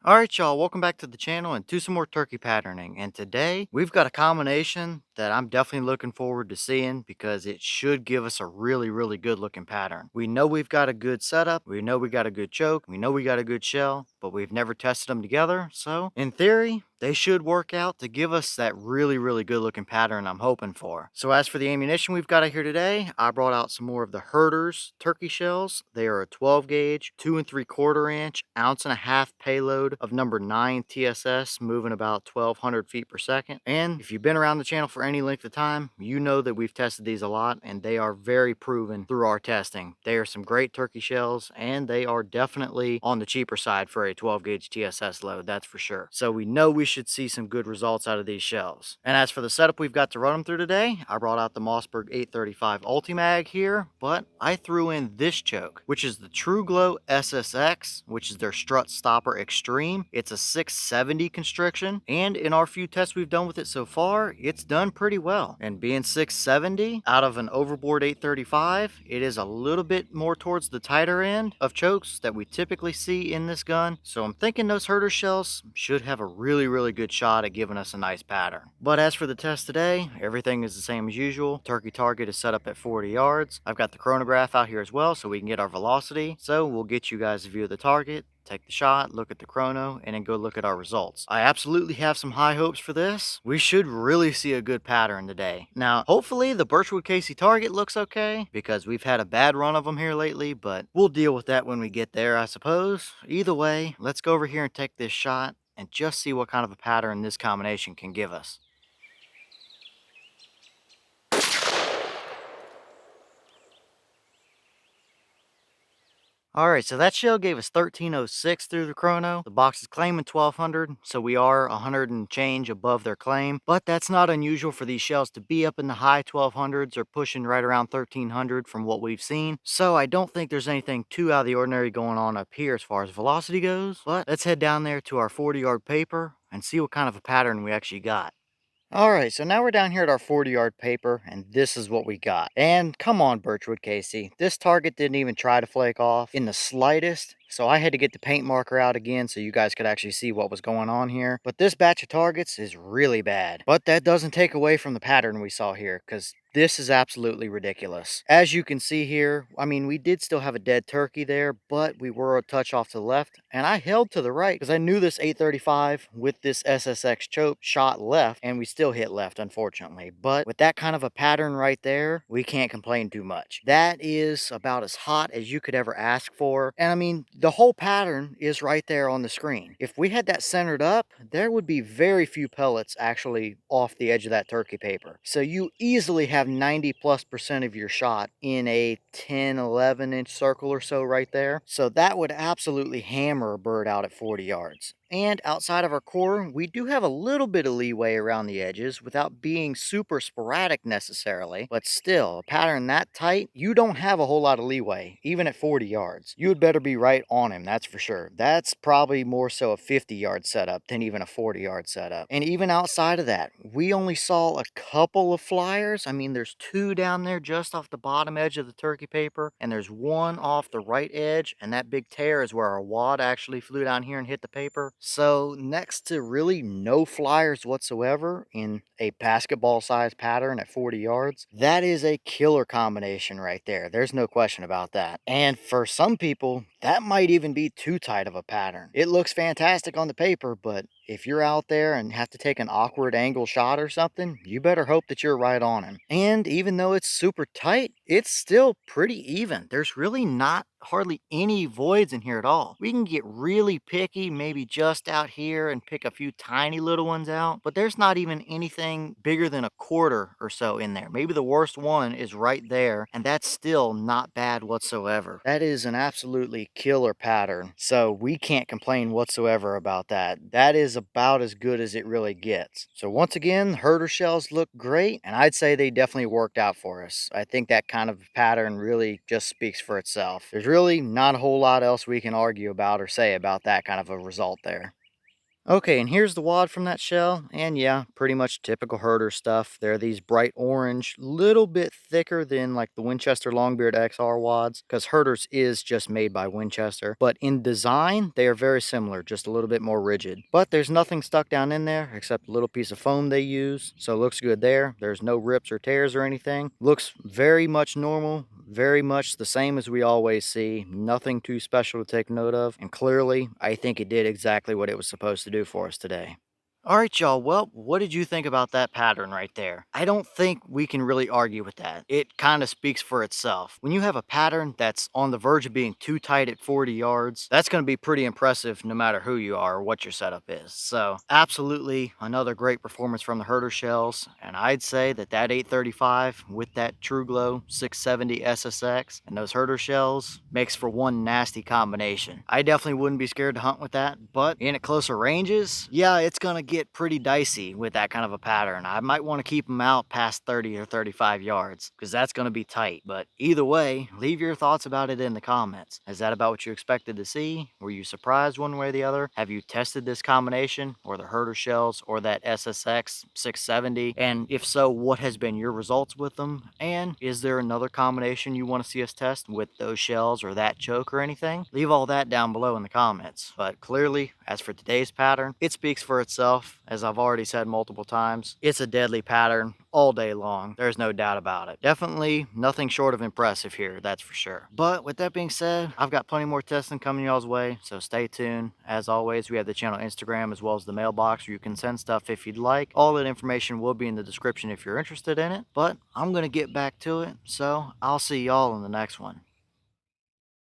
Alright y'all, welcome back to the channel and to some more turkey patterning. And today we've got a combination that I'm definitely looking forward to seeing because it should give us a really good looking pattern. We know we've got a good setup, we know we got a good choke, we know we got a good shell, but we've never tested them together. So in theory, they should work out to give us that really good looking pattern I'm hoping for. So as for the ammunition we've got here today, I brought out some more of the Herter's turkey shells. They are a 12 gauge, 2 3/4 inch, ounce and a half payload of number 9 TSS, moving about 1200 feet per second. And if you've been around the channel for any length of time, you know that we've tested these a lot and they are very proven through our testing. They are some great turkey shells and they are definitely on the cheaper side for a 12 gauge TSS load, that's for sure. So we know we should see some good results out of these shells. And as for the setup we've got to run them through today, I brought out the Mossberg 835 Ulti-Mag here, but I threw in this choke, which is the Truglo SSX, which is their Strut-Stopper Xtreme. It's a 670 constriction, and in our few tests we've done with it so far, it's done pretty well. And being 670 out of an overboard 835, it is a little bit more towards the tighter end of chokes that we typically see in this gun. So I'm thinking those Herter shells should have a really good shot at giving us a nice pattern. But as for the test today, everything is the same as usual. Turkey target is set up at 40 yards. I've got the chronograph out here as well so we can get our velocity. So we'll get you guys a view of the target, take the shot, look at the chrono, and then go look at our results. I absolutely have some high hopes for this. We should really see a good pattern today. Now, hopefully the Birchwood Casey target looks okay because we've had a bad run of them here lately, but we'll deal with that when we get there, I suppose. Either way, let's go over here and take this shot and just see what kind of a pattern this combination can give us. Alright, so that shell gave us 1306 through the chrono. The box is claiming 1200, so we are 100 and change above their claim. But that's not unusual for these shells to be up in the high 1200s or pushing right around 1300 from what we've seen. So I don't think there's anything too out of the ordinary going on up here as far as velocity goes. But let's head down there to our 40-yard paper and see what kind of a pattern we actually got. Alright, so now we're down here at our 40-yard paper, and this is what we got. And come on, Birchwood Casey. This target didn't even try to flake off in the slightest. So I had to get the paint marker out again so you guys could actually see what was going on here. But this batch of targets is really bad. But that doesn't take away from the pattern we saw here, because this is absolutely ridiculous. As you can see here, I mean, we did still have a dead turkey there, but we were a touch off to the left, and I held to the right because I knew this 835 with this SSX choke shot left, and we still hit left, unfortunately. But with that kind of a pattern right there, we can't complain too much. That is about as hot as you could ever ask for. And I mean, the whole pattern is right there on the screen. If we had that centered up, there would be very few pellets actually off the edge of that turkey paper. So you easily have 90+% of your shot in a 10-11 inch circle or so right there. So that would absolutely hammer a bird out at 40 yards. And outside of our core, we do have a little bit of leeway around the edges without being super sporadic necessarily, but still, a pattern that tight, you don't have a whole lot of leeway, even at 40 yards. You would better be right on him, that's for sure. That's probably more so a 50-yard setup than even a 40-yard setup. And even outside of that, we only saw a couple of flyers. I mean, there's two down there just off the bottom edge of the turkey paper, and there's one off the right edge, and that big tear is where our wad actually flew down here and hit the paper. So next to really no flyers whatsoever in a basketball size pattern at 40 yards, that is a killer combination right there. There's no question about that. And for some people, that might even be too tight of a pattern. It looks fantastic on the paper, but if you're out there and have to take an awkward angle shot or something, you better hope that you're right on him. And even though it's super tight, it's still pretty even. There's really not hardly any voids in here at all. We can get really picky, maybe just out here and pick a few tiny little ones out, but there's not even anything bigger than a quarter or so in there. Maybe the worst one is right there, and that's still not bad whatsoever. That is an absolutely killer pattern, so we can't complain whatsoever about that. That is about as good as it really gets. So once again, Herter shells look great, and I'd say they definitely worked out for us. I think that kind of pattern really just speaks for itself. There's really not a whole lot else we can argue about or say about that kind of a result there. Okay, and here's the wad from that shell, and yeah, pretty much typical herder stuff. They're these bright orange, little bit thicker than like the Winchester Longbeard XR wads, because herders is just made by Winchester. But in design, they are very similar, just a little bit more rigid. But there's nothing stuck down in there except a little piece of foam they use, so it looks good there. There's no rips or tears or anything. Looks very much normal, very much the same as we always see. Nothing too special to take note of, and clearly, I think it did exactly what it was supposed to do for us today. All right, y'all. Well, what did you think about that pattern right there? I don't think we can really argue with that. It kind of speaks for itself. When you have a pattern that's on the verge of being too tight at 40 yards, that's going to be pretty impressive no matter who you are or what your setup is. So, absolutely another great performance from the herder shells. And I'd say that 835 with that Truglo 670 SSX and those herder shells makes for one nasty combination. I definitely wouldn't be scared to hunt with that, but in at closer ranges, yeah, it's going to get pretty dicey with that kind of a pattern. I might want to keep them out past 30 or 35 yards because that's going to be tight. But either way, leave your thoughts about it in the comments. Is that about what you expected to see? Were you surprised one way or the other? Have you tested this combination or the herder shells or that SSX 670? And if so, what has been your results with them? And is there another combination you want to see us test with those shells or that choke or anything? Leave all that down below in the comments. But clearly, as for today's pattern, it speaks for itself. As I've already said multiple times, it's a deadly pattern all day long. There's no doubt about it. Definitely nothing short of impressive here, that's for sure. But with that being said, I've got plenty more testing coming y'all's way, so stay tuned. As always, we have the channel Instagram as well as the mailbox where you can send stuff if you'd like. All that information will be in the description if you're interested in it. But I'm going to get back to it, so I'll see y'all in the next one.